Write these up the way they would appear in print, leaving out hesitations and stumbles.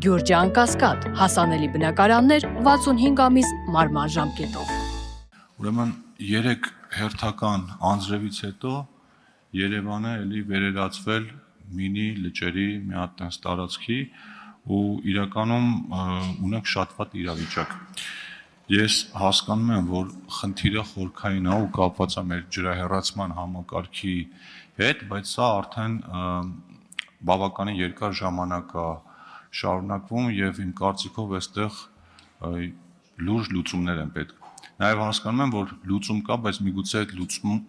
Գյուրջան Կասկադ, հասանելի բնակարաններ 65 ամիս մարման ժամկետով։ Ուրեմն 3 հերթական անձրևից հետո Երևանը էլի վերելացվել մինի լճերի մի հատ տես տարածքի ու իրականում ունենք շատ վատ իրավիճակ։ Ես հասկանում եմ, որ խնդիրը խորքային է ու կապված է մեր ջրահեռացման համակարգի հետ, բայց սա արդեն բավականին երկար ժամանակ է շարունակվում եւ իմ կարծիքով այստեղ լուրջ լուծումներ են պետք։ Նաև հասկանում եմ, որ լուծում կա, բայց միգուցե այդ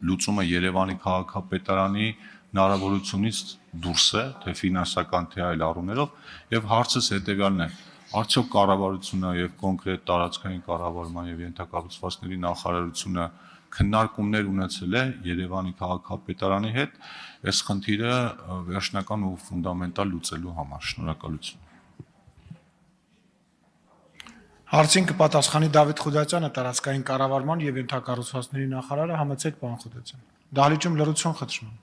լուծումը Երևանի քաղաքապետարանի հնարավորությունից դուրս է, թե ֆինանսական, թե այլ առումներով, եւ հարցս հետեւյալն է. արդյոք կառավարությունը եւ կոնկրետ տարածքային կառավարման եւ ենթակառուցվածքների նախարարությունը քննարկումներ ունեցել է Երևանի քաղաքապետարանի հետ այս խնդիրը վերջնական ու ֆունդամենտալ լուծելու համար։ Շնորհակալություն։ Հարցին կպատասխանի Դավիթ Խուդացյանը, տարածքային կառավարման եւ ենթակառուցվածքների նախարարը, համեցեք պարոն Խուդացյան։ Դահլիճում լրություն խնդրում եմ։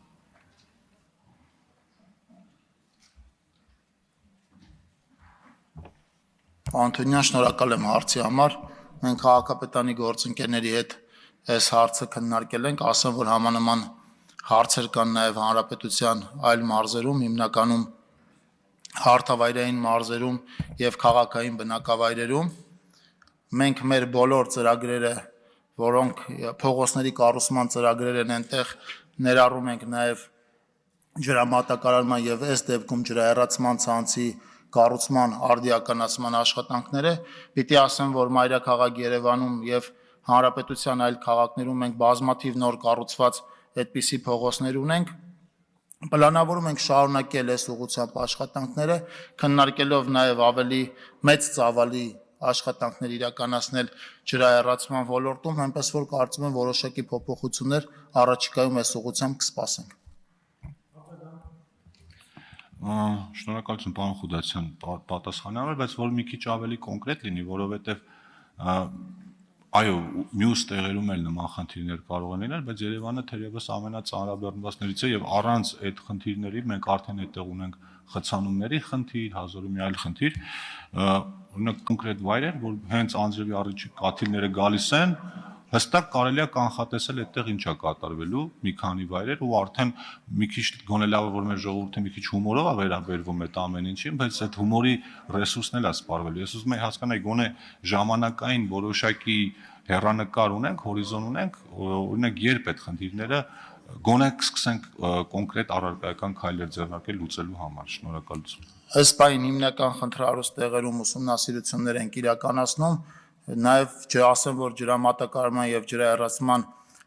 Անտոնյան, շնորհակալ եմ հարցի համար։ Մենք քաղաքապետարանի գործընկերների հետ այս հարցը քննարկել ենք, ասեմ, որ համանման հարցեր կան նաև հանրապետության այլ մարզերում, հիմնականում հարթավայրային մարզերում եւ քաղաքային բնակավայրերում։ Մենք մեր բոլոր ծրագրերը, որոնք փողոցների կառուցման ծրագրեր են, այնտեղ ներառում ենք նաև ջրամատակարարման եւ ըստ դեպքում ջրահեռացման ցանցի կառուցման արդիականացման աշխատանքները, պիտի ասեմ, որ մայրաքաղաք Երևանում եւ հանրապետության այլ քաղաքներում մենք բազմաթիվ նոր կառուցված այդպիսի փողոցներ ունենք։ Պլանավորում ենք շարունակել այս ուղղությամբ աշխատանքները, քննարկելով նաեւ ավելի մեծ ծավալի աշխատանքներ իրականացնել ջրահեռացման ոլորտում, այնպես որ կարծում եմ որոշակի փոփոխություններ առաջիկայում այս ուղղությամբ կսպասենք։ Շնորհակալություն պարոն Խուդացյան պատասխանի համար, բայց որ մի քիչ ավելի կոնկրետ լինի, որովհետև այո, մյուս տեղերում էլ նման խնդիրներ կարող են լինել, բայց Երևանը թերևս ամենածանրաբեռնվածներից է եւ առանց այդ խնդիրների մենք արդեն այդտեղ ունենք խցանումների խնդիր, հազարումի այլ խնդիր, օրինակ կոնկրետ վայրեր, որ հենց անձրևի առաջի կաթիլները գալիս են, հստակ կարելի է կանխատեսել այդտեղ ինչ է կատարվելու, մի քանի վայրեր ու արդեն մի քիչ գոնե լավ է, որ մեր ժողովուրդը մի քիչ հումորով է վերաբերվում այդ ամեն ինչին, բայց այդ հումորի ռեսուրսն էլ է սպառվելու։ Ես ուզում եմ հասկանալ, գոնե ժամանակային որոշակի հեռանկար ունենք, հորիզոն ունենք, օրինակ երբ այդ խնդիրները գոնե կսկսենք կոնկրետ առարկայական քայլեր ձեռնարկել լուծելու համար։ Շնորհակալություն։ Ըստ պայն հիմնական խնդրահարույց տեղերում ուսումնասիրություններ են իրականացնում, նաև ասեմ, որ ջրամատակարարման եւ ջրահեռացման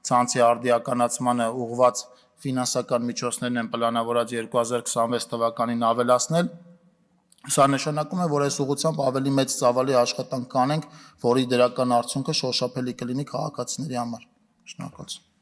ցանցի արդիականացմանը ուղղված ֆինանսական միջոցներն են պլանավորած 2026 թվականին ավելացնել։ Սա նշանակում է, որ այս ուղղությամբ ավելի մեծ ծավալի աշխատանք կանենք, որի դրական արդյունքը շոշափելի կլինի քաղաքացիների համար։ Շնորհակալություն։